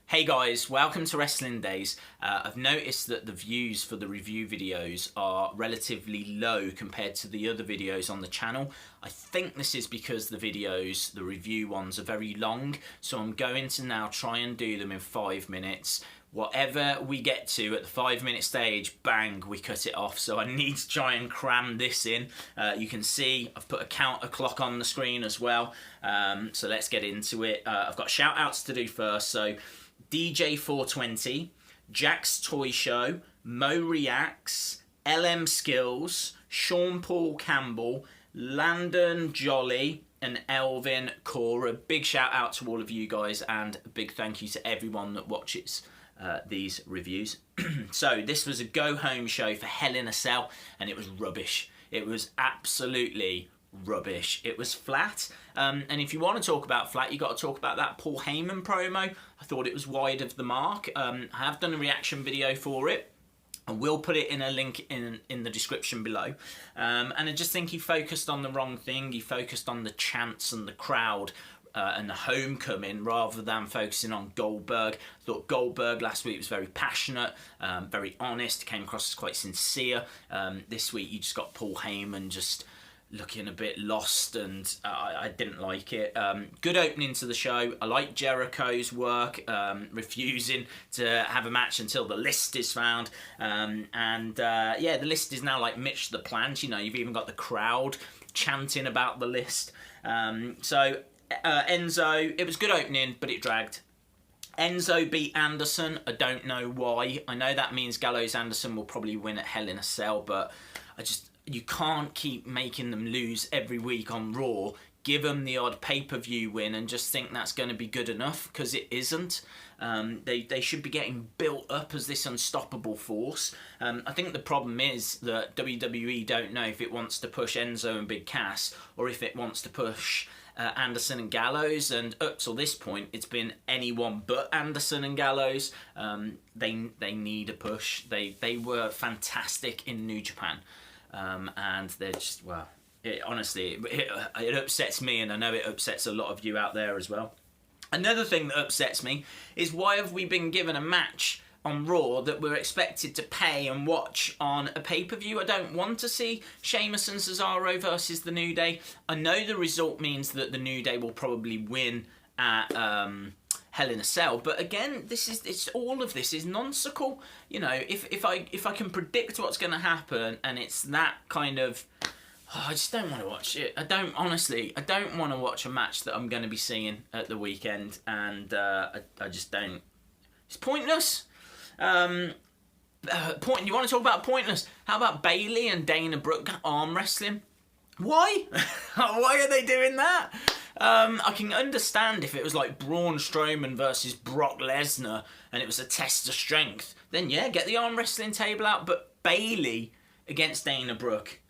Hey guys, welcome to Wrestling Days. I've noticed that the views for the review videos are relatively low compared to the other videos on the channel. I think this is because the review ones are very long, so I'm going to now try and do them in 5 minutes. Whatever we get to at the 5-minute stage, bang, we cut it off. So I need to try and cram this in. You can see I've put a counter clock on the screen as well. So let's get into it. I've got shout outs to do first. So DJ420, Jack's Toy Show, Mo Reacts, LM Skills, Sean Paul Campbell, Landon Jolly, and Elvin Cora. Big shout out to all of you guys, and a big thank you to everyone that watches these reviews. So this was a go home show for Hell in a Cell, and it was rubbish. It was absolutely rubbish. It was flat, and if you want to talk about flat, you got to talk about that Paul Heyman promo. I thought it was wide of the mark. I have done a reaction video for it. I will put it in a link in the description below. And I just think he focused on the wrong thing. He focused on the chants and the crowd and the homecoming rather than focusing on Goldberg. I thought Goldberg last week was very passionate, very honest, came across as quite sincere. This week you just got Paul Heyman just looking a bit lost, and I didn't like it. Good opening to the show. I like Jericho's work, refusing to have a match until the list is found. Yeah, the list is now like Mitch the Plant. You know, you've even got the crowd chanting about the list. Enzo, it was good opening, but it dragged. Enzo beat Anderson. I don't know why. I know that means Gallows Anderson will probably win at Hell in a Cell, but you can't keep making them lose every week on Raw. Give them the odd pay-per-view win and just think that's going to be good enough, because it isn't. They should be getting built up as this unstoppable force. I think the problem is that WWE don't know if it wants to push Enzo and Big Cass or if it wants to push Anderson and Gallows, and up till this point it's been anyone but Anderson and Gallows. They need a push. They were fantastic in New Japan. And they're just, well, honestly, it upsets me, and I know it upsets a lot of you out there as well. Another thing that upsets me is, why have we been given a match on Raw that we're expected to pay and watch on a pay-per-view? I don't want to see Sheamus and Cesaro versus The New Day. I know the result means that The New Day will probably win at Hell in a Cell, but again, all of this is nonsensical. You know, if I can predict what's going to happen, and it's that kind of, I just don't want to watch it. I don't want to watch a match that I'm going to be seeing at the weekend, and I just don't. It's pointless. You want to talk about pointless? How about Bayley and Dana Brooke arm wrestling? Why? Why are they doing that? I can understand if it was like Braun Strowman versus Brock Lesnar and it was a test of strength. Then yeah, get the arm wrestling table out. But Bayley against Dana Brooke,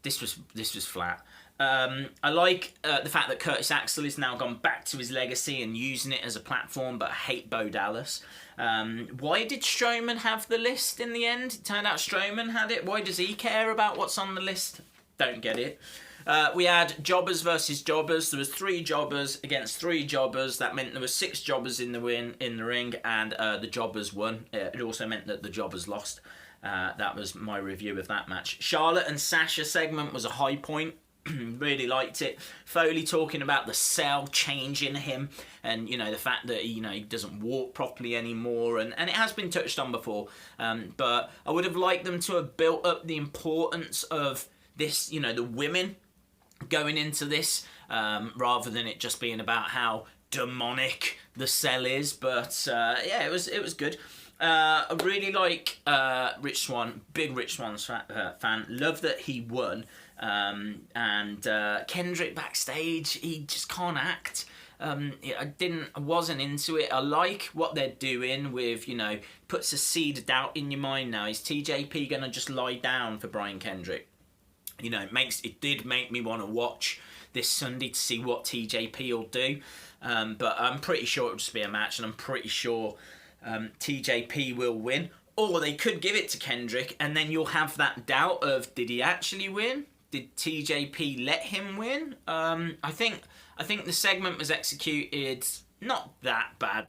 this was flat. I like the fact that Curtis Axel has now gone back to his legacy and using it as a platform, but I hate Bo Dallas. Why did Strowman have the list in the end? It turned out Strowman had it. Why does he care about what's on the list? Don't get it. We had jobbers versus jobbers. There was 3 jobbers against 3 jobbers. That meant there were 6 jobbers in the ring, and the jobbers won. It also meant that the jobbers lost. That was my review of that match. Charlotte and Sasha segment was a high point. Really liked it. Foley talking about the cell changing him, and you know, the fact that he doesn't walk properly anymore, and it has been touched on before. But I would have liked them to have built up the importance of this, you know, the women going into this, rather than it just being about how demonic the cell is. But yeah, it was good. I really like Rich Swann, big Rich Swann fan. Love that he won. And Kendrick backstage, he just can't act. I wasn't into it. I like what they're doing with, you know, puts a seed of doubt in your mind now. Is TJP gonna just lie down for Brian Kendrick? You know, it did make me want to watch this Sunday to see what TJP will do. But I'm pretty sure it'll just be a match, and I'm pretty sure TJP will win. Or they could give it to Kendrick, and then you'll have that doubt of, did he actually win? Did TJP let him win? I think the segment was executed not that bad.